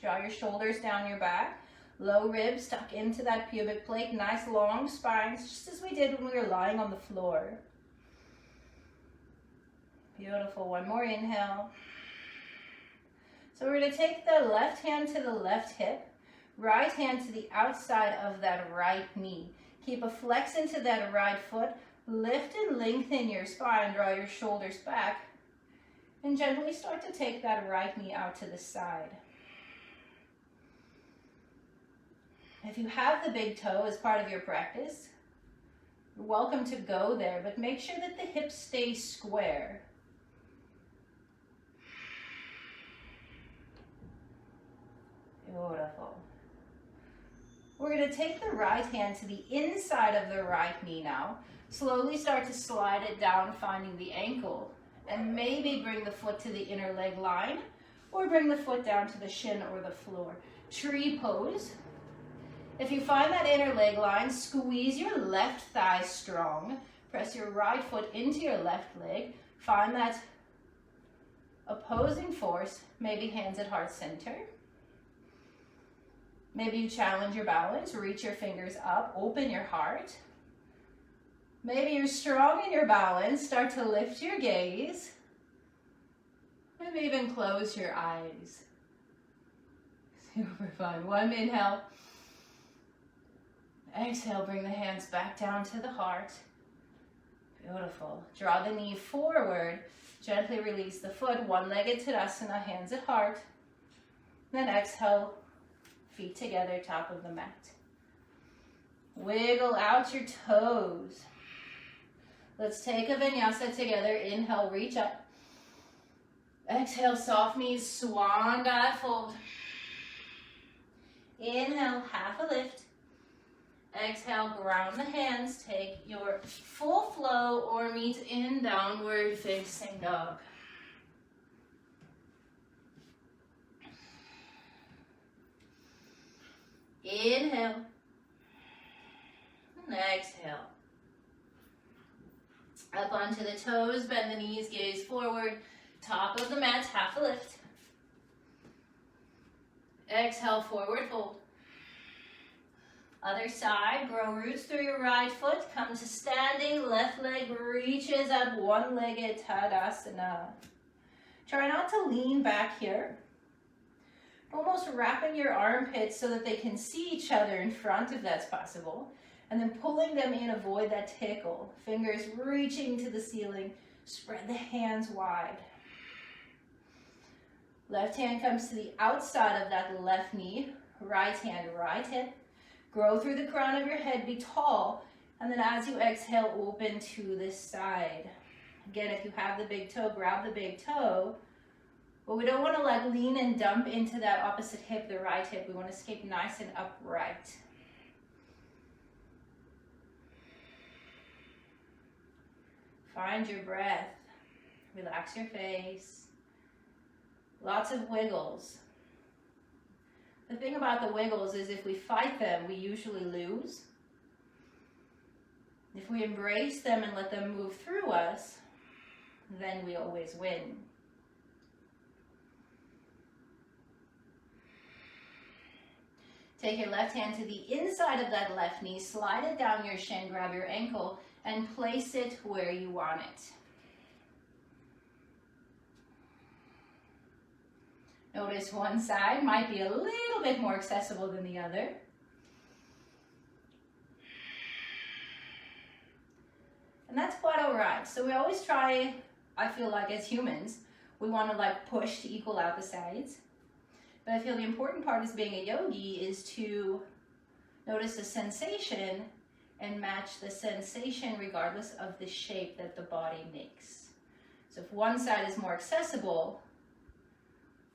Draw your shoulders down your back. Low ribs tuck into that pubic plate. Nice long spines, just as we did when we were lying on the floor. Beautiful. One more inhale. So we're going to take the left hand to the left hip. Right hand to the outside of that right knee. Keep a flex into that right foot. Lift and lengthen your spine. Draw your shoulders back. And gently start to take that right knee out to the side. If you have the big toe as part of your practice, you're welcome to go there, but make sure that the hips stay square. Beautiful. We're going to take the right hand to the inside of the right knee now. Slowly start to slide it down, finding the ankle. And maybe bring the foot to the inner leg line, or bring the foot down to the shin or the floor. Tree pose. If you find that inner leg line, squeeze your left thigh strong. Press your right foot into your left leg. Find that opposing force, maybe hands at heart center. Maybe you challenge your balance, reach your fingers up, open your heart. Maybe you're strong in your balance, start to lift your gaze. Maybe even close your eyes. Super fun. One inhale. Exhale, bring the hands back down to the heart. Beautiful. Draw the knee forward. Gently release the foot. One-legged Tadasana, hands at heart. Then exhale, feet together, top of the mat. Wiggle out your toes. Let's take a vinyasa together. Inhale, reach up. Exhale, soft knees, swan dive fold. Inhale, half a lift. Exhale, ground the hands. Take your full flow or meet in downward facing dog. Inhale. And exhale. Up onto the toes, bend the knees, gaze forward. Top of the mat, half a lift. Exhale, forward fold. Other side, grow roots through your right foot. Come to standing, left leg reaches up, one-legged Tadasana. Try not to lean back here. Almost wrapping your armpits so that they can see each other in front if that's possible. And then pulling them in, avoid that tickle. Fingers reaching to the ceiling. Spread the hands wide. Left hand comes to the outside of that left knee. Right hand, right hip. Grow through the crown of your head, be tall. And then as you exhale, open to this side. Again, if you have the big toe, grab the big toe. But we don't want to like lean and dump into that opposite hip, the right hip. We want to escape nice and upright. Find your breath. Relax your face. Lots of wiggles. The thing about the wiggles is if we fight them, we usually lose. If we embrace them and let them move through us, then we always win. Take your left hand to the inside of that left knee, slide it down your shin, grab your ankle, and place it where you want it. Notice one side might be a little bit more accessible than the other. And that's quite all right. So we always try, I feel like as humans, we want to like push to equal out the sides. But I feel the important part as being a yogi is to notice the sensation and match the sensation regardless of the shape that the body makes. So if one side is more accessible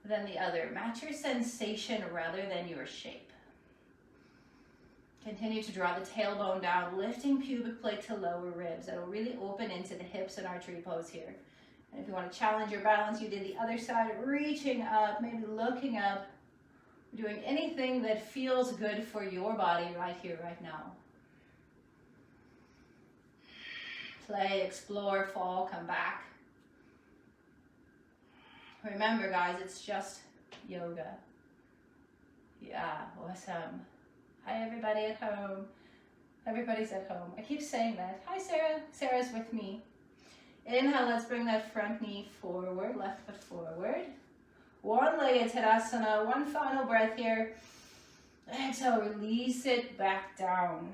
than the other, match your sensation rather than your shape. Continue to draw the tailbone down, lifting pubic plate to lower ribs. That'll really open into the hips in our tree pose here. And if you want to challenge your balance, you did the other side, reaching up, maybe looking up, We're doing anything that feels good for your body right here, right now. Play, explore, fall, come back. Remember, guys, it's just yoga. Yeah, awesome. Hi, everybody at home. Everybody's at home. I keep saying that. Hi, Sarah. Sarah's with me. Inhale, let's bring that front knee forward, left foot forward. One-legged Tadasana, one final breath here. Exhale, release it back down.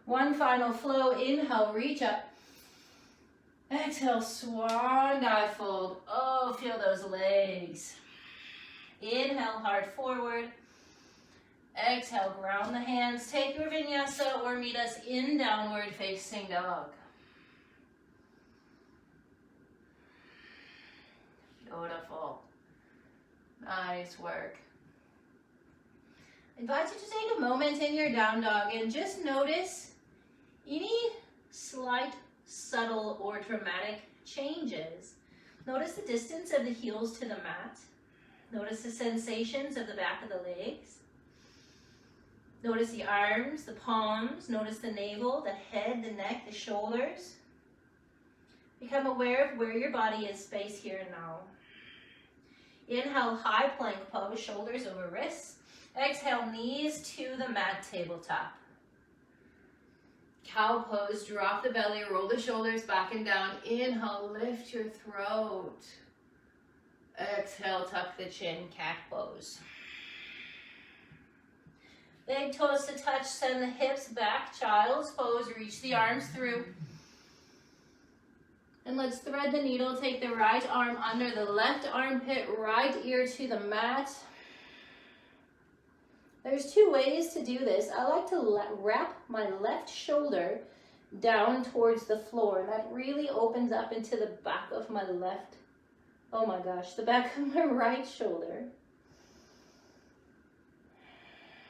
One final flow, inhale, reach up. Exhale, swan dive fold. Oh, feel those legs. Inhale, heart forward. Exhale, ground the hands. Take your vinyasa or meet us in downward facing dog. Beautiful. Nice work. I invite you to take a moment in your down dog and just notice any slight, subtle, or dramatic changes. Notice the distance of the heels to the mat. Notice the sensations of the back of the legs. Notice the arms, the palms. Notice the navel, the head, the neck, the shoulders. Become aware of where your body is spaced here and now. Inhale, high plank pose, shoulders over wrists. Exhale, knees to the mat, tabletop. Cow pose, drop the belly, roll the shoulders back and down. Inhale, lift your throat. Exhale, tuck the chin, cat pose. Big toes to touch, send the hips back, child's pose, reach the arms through. And let's thread the needle, take the right arm under the left armpit, right ear to the mat. There's two ways to do this. I like to wrap my left shoulder down towards the floor. That really opens up into the back of my left, oh my gosh, the back of my right shoulder.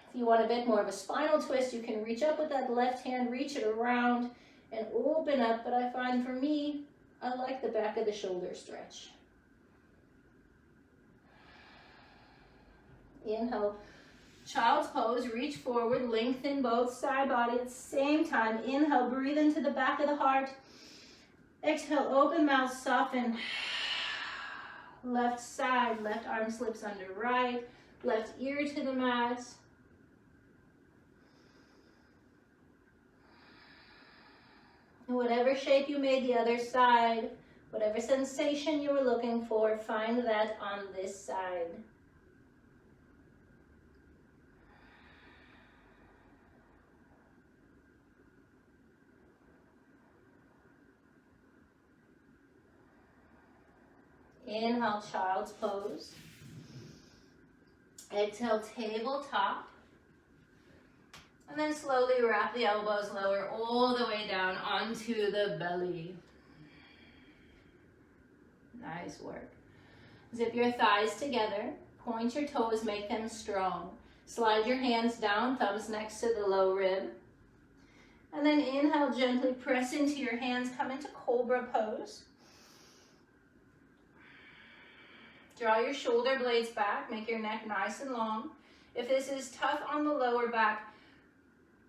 If you want a bit more of a spinal twist, you can reach up with that left hand, reach it around and open up. But I find for me, I like the back of the shoulder stretch. Inhale, child's pose, reach forward, lengthen both side body at the same time. Inhale, breathe into the back of the heart. Exhale, open mouth, soften. Left side, left arm slips under right, left ear to the mat. And whatever shape you made the other side, whatever sensation you were looking for, find that on this side. Inhale, child's pose. Exhale, tabletop. And then slowly wrap the elbows lower all the way down onto the belly. Nice work. Zip your thighs together. Point your toes, make them strong. Slide your hands down, thumbs next to the low rib. And then inhale, gently press into your hands, come into cobra pose. Draw your shoulder blades back, make your neck nice and long. If this is tough on the lower back,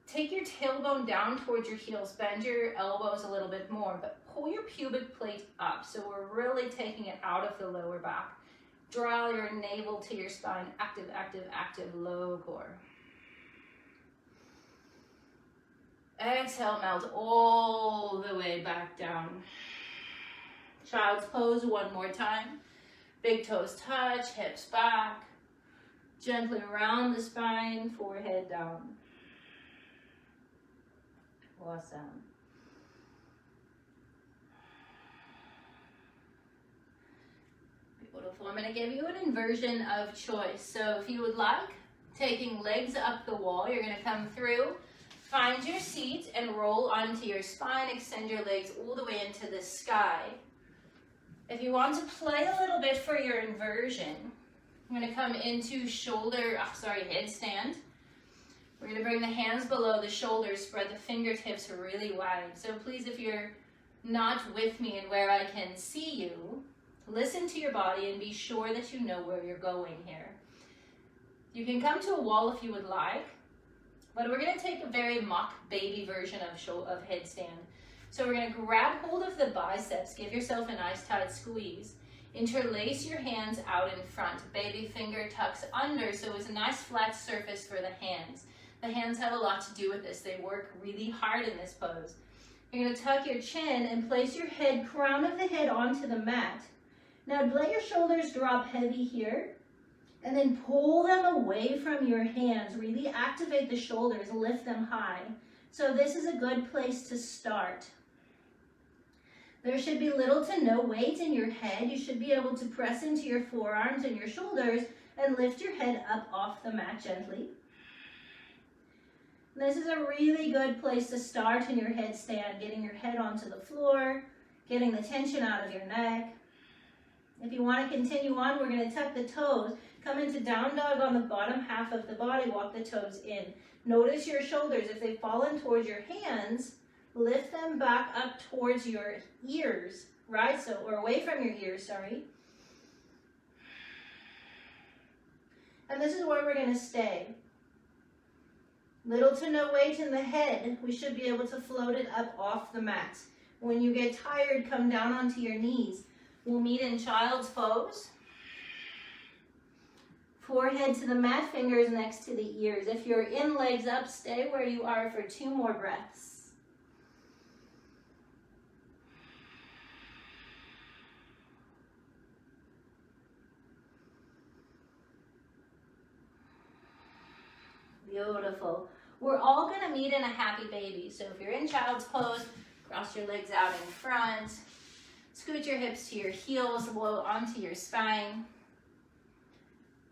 take your tailbone down towards your heels, bend your elbows a little bit more, but pull your pubic plate up. So we're really taking it out of the lower back. Draw your navel to your spine, active, active, active, low core. Exhale, melt all the way back down. Child's pose one more time. Big toes touch, hips back. Gently round the spine, forehead down. Awesome. Beautiful. I'm going to give you an inversion of choice. So if you would like, taking legs up the wall, you're going to come through, find your seat and roll onto your spine, extend your legs all the way into the sky. If you want to play a little bit for your inversion, I'm going to come into headstand. We're going to bring the hands below the shoulders, spread the fingertips really wide. So please, if you're not with me and where I can see you, listen to your body and be sure that you know where you're going here. You can come to a wall if you would like, but we're going to take a very mock baby version of headstand. So we're going to grab hold of the biceps, give yourself a nice tight squeeze. Interlace your hands out in front. Baby finger tucks under, so it's a nice flat surface for the hands. The hands have a lot to do with this. They work really hard in this pose. You're going to tuck your chin and place your head, crown of the head, onto the mat. Now let your shoulders drop heavy here, and then pull them away from your hands. Really activate the shoulders, lift them high. So this is a good place to start. There should be little to no weight in your head. You should be able to press into your forearms and your shoulders and lift your head up off the mat gently. This is a really good place to start in your headstand, getting your head onto the floor, getting the tension out of your neck. If you want to continue on, we're going to tuck the toes, come into down dog on the bottom half of the body, walk the toes in. Notice your shoulders. If they've fallen towards your hands, lift them back up towards your ears, right? So, or away from your ears, sorry. And this is where we're going to stay. Little to no weight in the head. We should be able to float it up off the mat. When you get tired, come down onto your knees. We'll meet in child's pose. Forehead to the mat, fingers next to the ears. If you're in, legs up, stay where you are for 2 more breaths. Beautiful. We're all going to meet in a happy baby. So if you're in child's pose, cross your legs out in front. Scoot your hips to your heels, low onto your spine.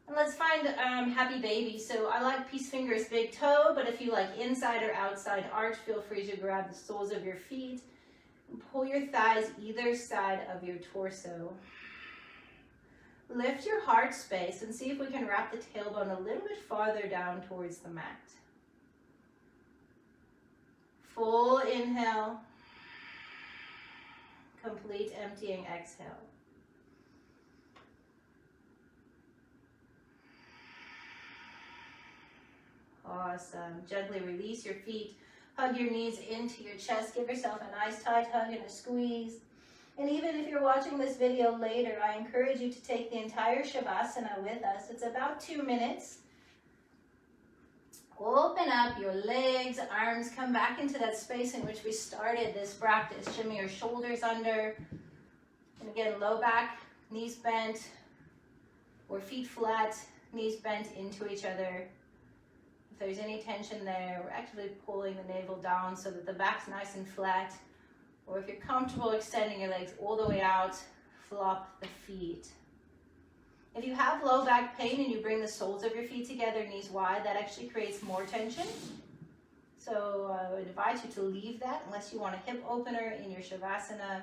And let's find happy baby. So I like peace fingers, big toe, but if you like inside or outside arch, feel free to grab the soles of your feet and pull your thighs either side of your torso. Lift your heart space and see if we can wrap the tailbone a little bit farther down towards the mat. Full inhale. Complete emptying exhale. Awesome. Gently release your feet. Hug your knees into your chest. Give yourself a nice tight hug and a squeeze. And even if you're watching this video later, I encourage you to take the entire Shavasana with us. It's about 2 minutes. Open up your legs, arms, come back into that space in which we started this practice. Shimmy your shoulders under. And again, low back, knees bent, or feet flat, knees bent into each other. If there's any tension there, we're actually pulling the navel down so that the back's nice and flat. Or if you're comfortable extending your legs all the way out, flop the feet. If you have low back pain and you bring the soles of your feet together, knees wide, that actually creates more tension. So I would advise you to leave that unless you want a hip opener in your Shavasana.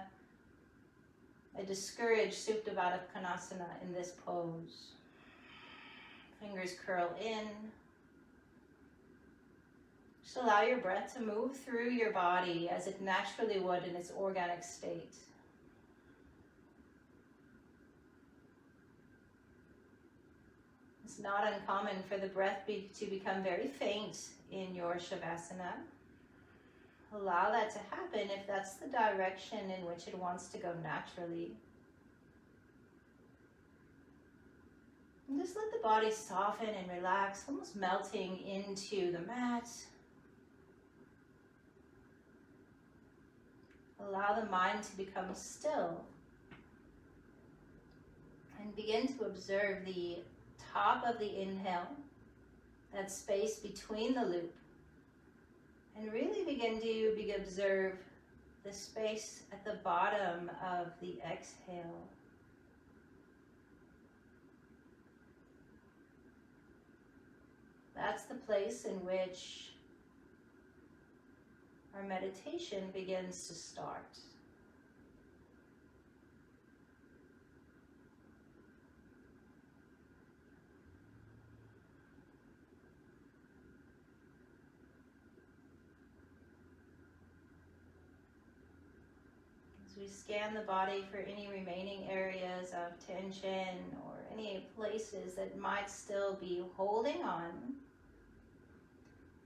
I discourage Supta Baddha Konasana in this pose. Fingers curl in. Just allow your breath to move through your body as it naturally would in its organic state. It's not uncommon for the breath to become very faint in your Shavasana. Allow that to happen if that's the direction in which it wants to go naturally. And just let the body soften and relax, almost melting into the mat. Allow the mind to become still. And begin to observe the top of the inhale, that space between the loop. And really begin to observe the space at the bottom of the exhale. That's the place in which our meditation begins to start. As we scan the body for any remaining areas of tension or any places that might still be holding on,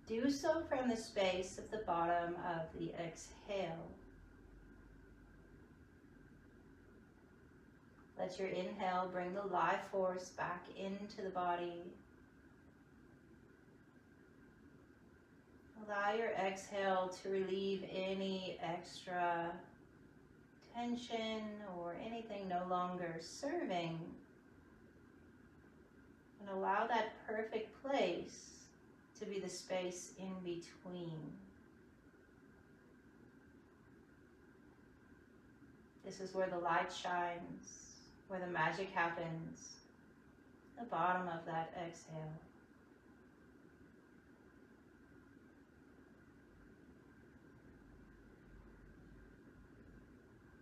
do so from the space of the bottom of the exhale. Let your inhale bring the life force back into the body. Allow your exhale to relieve any extra tension or anything no longer serving. And allow that perfect place to be the space in between. This is where the light shines, where the magic happens, the bottom of that exhale.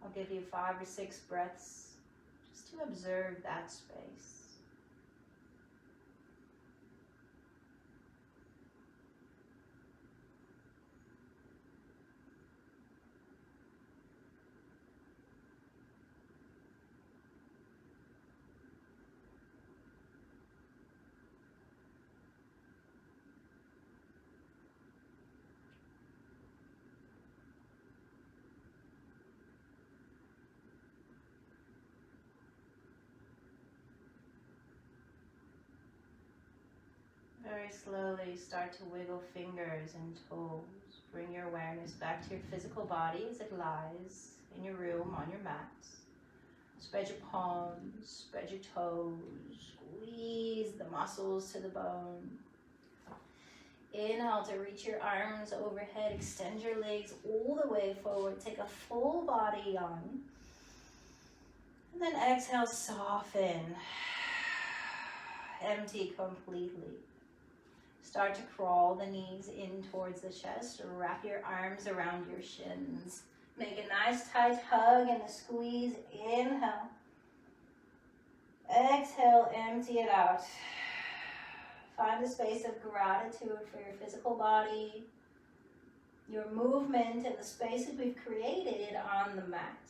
I'll give you 5 or 6 breaths just to observe that space. Very slowly start to wiggle fingers and toes. Bring your awareness back to your physical body as it lies in your room on your mat. Spread your palms, spread your toes, squeeze the muscles to the bone. Inhale to reach your arms overhead, extend your legs all the way forward. Take a full body on. And then exhale, soften. Empty completely. Start to crawl the knees in towards the chest. Wrap your arms around your shins. Make a nice tight hug and a squeeze. Inhale. Exhale, empty it out. Find a space of gratitude for your physical body, your movement, and the space that we've created on the mat.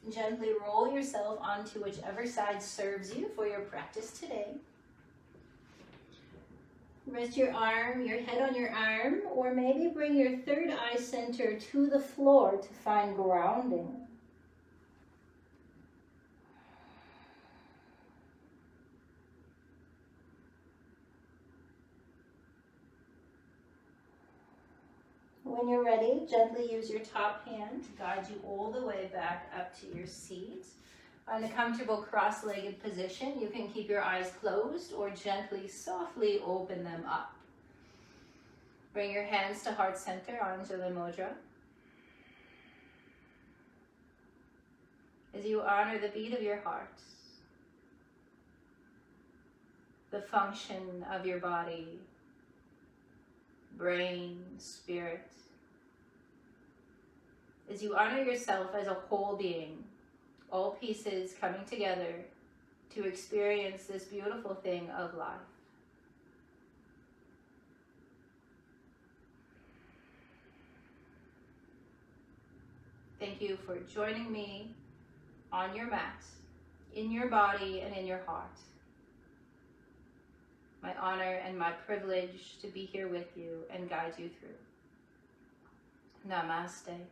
And gently roll yourself onto whichever side serves you for your practice today. Rest your head on your arm, or maybe bring your third eye center to the floor to find grounding. When you're ready, gently use your top hand to guide you all the way back up to your seat. On a comfortable cross-legged position, you can keep your eyes closed or gently, softly open them up. Bring your hands to heart center, Anjali Mudra. As you honor the beat of your heart, the function of your body, brain, spirit, as you honor yourself as a whole being, all pieces coming together to experience this beautiful thing of life. Thank you for joining me on your mat, in your body and in your heart. My honor and my privilege to be here with you and guide you through. Namaste.